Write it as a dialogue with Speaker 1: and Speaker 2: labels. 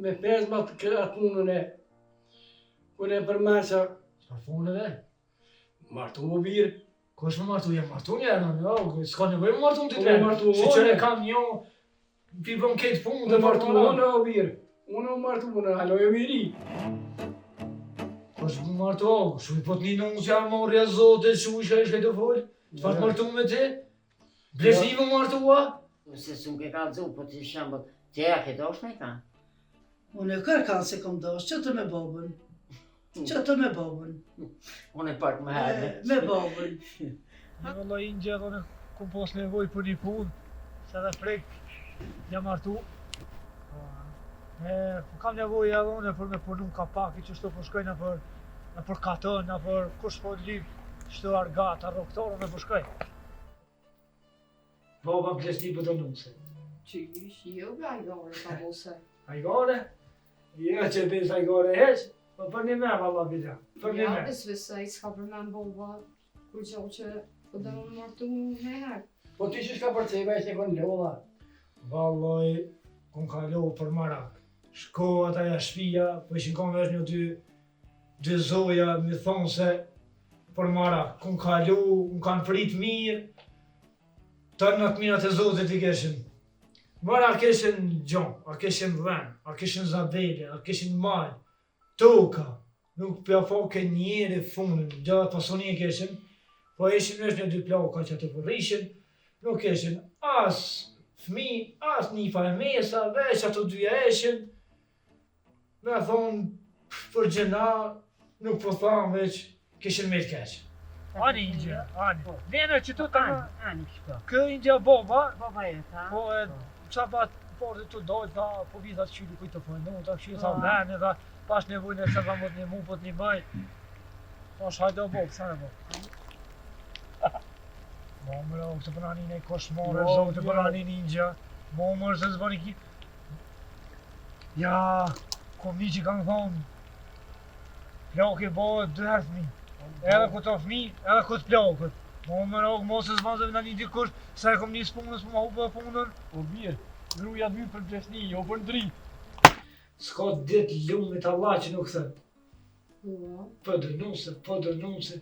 Speaker 1: me pezma të atë punën e. Kur e përmesa.
Speaker 2: Çfarë punën e?
Speaker 1: Martu më birë.
Speaker 2: Kush më martu? Jam martu njerë, jo, s'ka nevojë më martu ti
Speaker 1: Po,
Speaker 2: tre.
Speaker 1: më martu
Speaker 2: Si
Speaker 1: unë.
Speaker 2: qëre kam një, pi bëm këtë punë
Speaker 1: Dhe
Speaker 2: dhe
Speaker 1: martu
Speaker 2: martu
Speaker 1: unë o birë. Unë o martu unë, haloj e miri.
Speaker 2: Kush më martu, shuj po t'ni nusë janë morja zote, shuj që e shkajtë të folë. Çfarë të martu me ti? Blesni më martua?
Speaker 3: Se s'u ke kallzu, po ti shembull, ti ja ke dosh me ka?
Speaker 4: Unë e kërkan se kom dosh, që të me babën. Që të me babën.
Speaker 3: Unë e pak më herë.
Speaker 4: Me babën.
Speaker 2: Në vëllë i në gjithë, unë kom pas nevoj për një punë, se dhe frek, jam martu. Kam nevoj edhe unë për me punu kapaki që shto për shkoj në për katën, në për kush po lyp, shto argata, roktorë në për shkoj. Baba më plesni për të nuse.
Speaker 5: Qysh, jo ga hajgare ka bose.
Speaker 2: Hajgare? Jo që bis hajgare heq, po për një me valla bida, për një
Speaker 5: Ja,
Speaker 2: me.
Speaker 5: besvesej, s'ka për me boba, kur gjo që po dhe më martu me herë.
Speaker 1: Po ti që shka për ceba e që kon lolla.
Speaker 2: Valloj, kun kalu për marak. Shkohat aja shpia, po ishin kom vesh një dy zoja, mi thonë se për marak. Kun kalu, kun kanë prit mirë, tërë në të mirat e zotit i keshin. Mara a keshin gjon, a keshin ven, a keshin zabele, a keshin mal, toka. Nuk pja foke njeri funën, gjatë pasoni e keshin, po ishin vesh një dy plaka që të përrishin, nuk keshin as fmi, as një fare mesa, veç ato dyja eshin. Me thonë, për gjena, nuk po thamë veç, kishin me t'keq. Ani Indja, ani. Vene që tu të në...
Speaker 3: Ani shko.
Speaker 2: Kë Indja boba,
Speaker 3: Baba e ta.
Speaker 2: po e qa pat portë të dojtë, tha, po vizat qyri kujtë të përnu, ta këshirë tha vene, tha, pash nevojnë e se tha mot një mu, po t'ni maj. Pash hajdo bobë, sa ne bobë. Momër, o këtë përnanin e koshmore, zotë përnanin Indja. Momër, se zbani ki... Ja, kom një që kanë thonë, plak i bëhet 2 herë fmi. Edhe ku të fmi, edhe ku të plakët. Momër, o mos e zbazëve në një dikush, se e kom një punës, më hubë punën.
Speaker 1: O birë, gruja dy për plesni, jo për ndri.
Speaker 2: S'ka dit lumit Allah që nuk thët.
Speaker 5: Po,
Speaker 2: Po dënuse,